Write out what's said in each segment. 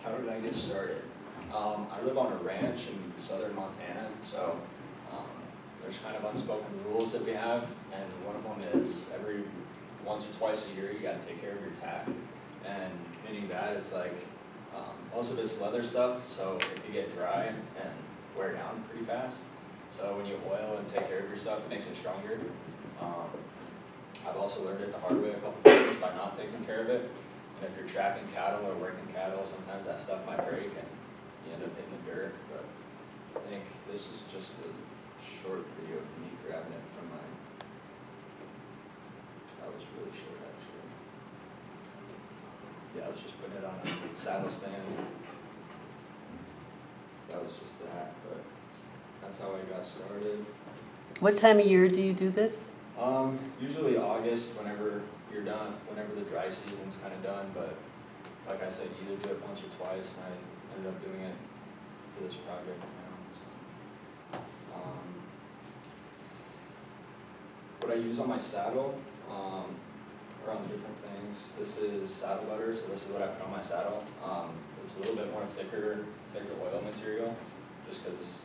How did I get started? I live on a ranch in southern Montana, so there's kind of unspoken rules that we have, and one of them is every once or twice a year you gotta take care of your tack. And meaning that it's like, most of it's leather stuff, so it can get dry and wear down pretty fast. So when you oil and take care of your stuff, it makes it stronger. I've also learned it the hard way a couple times by not taking care of it. And if you're tracking cattle or working cattle, sometimes that stuff might break and you end up hitting the dirt. But I think this is just a short video of me grabbing it from my, that was really short actually. Yeah, I was just putting it on a saddle stand. That was just that, but that's how I got started. What time of year do you do this? Usually August, whenever you're done, whenever the dry season's kind of done, but like I said, you either do it once or twice, and I ended up doing it for this project now. So. What I use on my saddle, are on different things. This is saddle butter, so this is what I put on my saddle. It's a little bit more thicker oil material, just because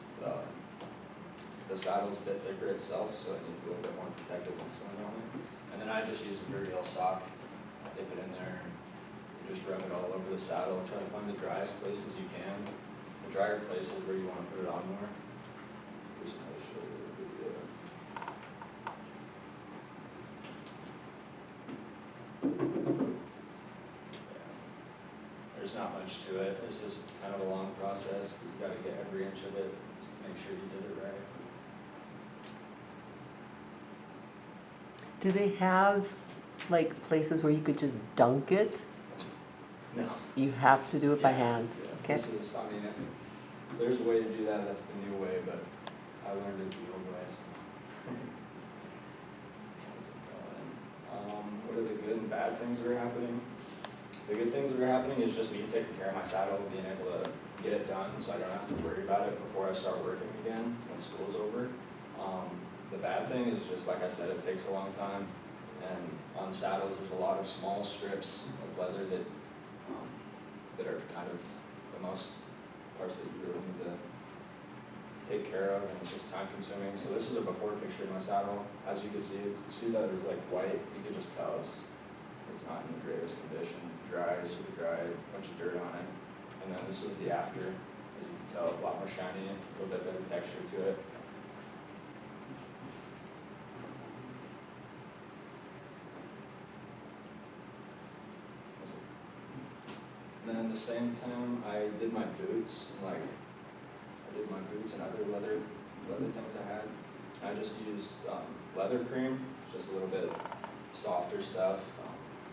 the saddle's a bit thicker itself, so it needs a little bit more protective insulin on it. And then I just use a Duriel sock, dip it in there, and you just rub it all over the saddle. Try to find the driest places you can. The drier places where you want to put it on more. Here's another shoulder video. There's not much to it. It's just kind of a long process because you got to get every inch of it just to make sure you did it right. Do they have like places where you could just dunk it? No. You have to do it by hand. Yeah. Okay. This is, I mean, if there's a way to do that, that's the new way, but I learned it the old way. What are the good and bad things that are happening? The good things that are happening is just me taking care of my saddle, being able to get it done so I don't have to worry about it before I start working again when school's over. The bad thing is just, like I said, it takes a long time, and on saddles there's a lot of small strips of leather that that are kind of the most parts that you really need to take care of, and it's just time consuming. So this is a before picture of my saddle. As you can see, the suit leather is like white. You can just tell it's not in the greatest condition. Dry, super dry, a bunch of dirt on it. And then this is the after. As you can tell, a lot more shiny, a little bit better texture to it. And then at the same time, I did my boots, and and other leather things I had. I just used leather cream, just a little bit softer stuff.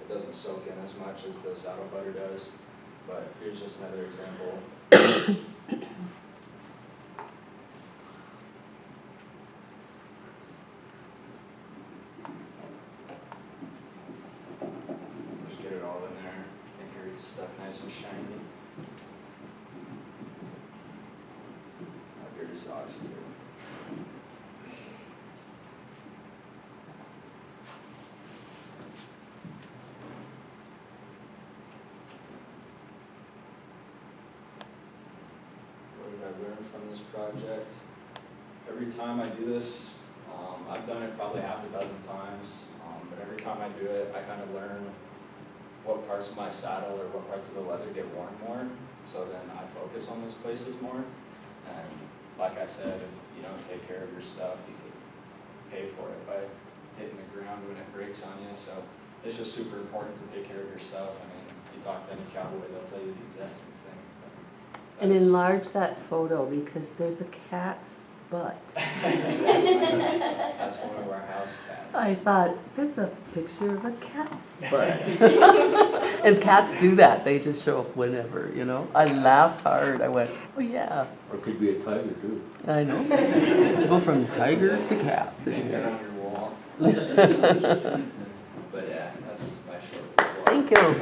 It doesn't soak in as much as the saddle butter does, but here's just another example. Just get it all in there, make your stuff nice and shiny. Dirty socks too. What did I learn from this project? Every time I do this, I've done it probably half a dozen times, but every time I do it, I kind of learn what parts of my saddle or what parts of the leather get worn more, so then I focus on those places more. And like I said, if you don't take care of your stuff, you could pay for it by hitting the ground when it breaks on you. So it's just super important to take care of your stuff. I mean, you talk to any cowboy, they'll tell you the exact same thing. And enlarge that photo because there's a cat's butt. That's one of our house cats. I thought, there's a picture of a cat's butt. And cats do that. They just show up whenever, you know. I laughed hard. I went, oh yeah. Or it could be a tiger too. I know. Go from tiger to cat. Hang that on your wall. But yeah, that's my short. Thank you.